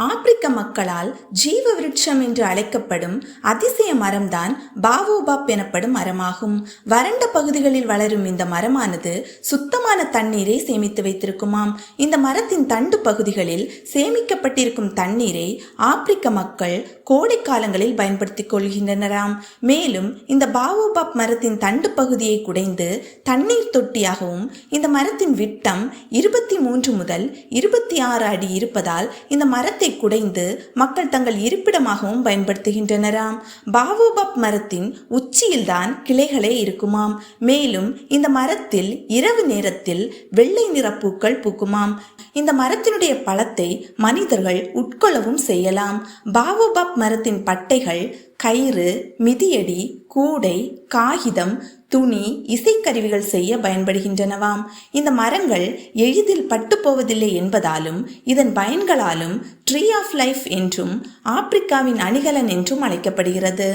ஆப்பிரிக்க மக்களால் ஜீவ விருட்சம் என்று அழைக்கப்படும் அதிசய மரம்தான் பாவோபாப் எனப்படும் மரமாகும். வறண்ட பகுதிகளில் வளரும் இந்த மரமானது சுத்தமான தண்ணீரை சேமித்து வைத்திருக்குமாம். இந்த மரத்தின் தண்டு பகுதிகளில் சேமிக்கப்பட்டிருக்கும் தண்ணீரை ஆப்பிரிக்க மக்கள் கோடை காலங்களில் பயன்படுத்திக் கொள்கின்றனராம். மேலும் இந்த பாவோபாப் மரத்தின் தண்டு பகுதியை குடைந்து தண்ணீர் தொட்டியாகவும், இந்த மரத்தின் விட்டம் 23 முதல் 26 அடி இருப்பதால் இந்த மரத்தை குடைந்து மக்கள் தங்கள் இருப்பிடமாகவும் பயன்படுத்துகின்றனராம். பாவோபாப் மரத்தின் உச்சியில்தான் கிளைகளே இருக்குமாம். மேலும் இந்த மரத்தில் இரவு நேரத்தில் வெள்ளை நிற பூக்கள் பூக்குமாம். இந்த மரத்தினுடைய பழத்தை மனிதர்கள் உட்கொள்ளவும் செய்யலாம். பாவோபாப் மரத்தின் பட்டைகள் கயிறு, மிதியடி, கூடை, காகிதம், துணி, இசைக்கருவிகள் செய்ய பயன்படுகின்றனவாம். இந்த மரங்கள் எளிதில் பட்டு போவதில்லை என்பதாலும் இதன் பயன்களாலும் ட்ரீ ஆஃப் லைஃப் என்றும் ஆப்பிரிக்காவின் அணிகலன் என்றும் அழைக்கப்படுகிறது.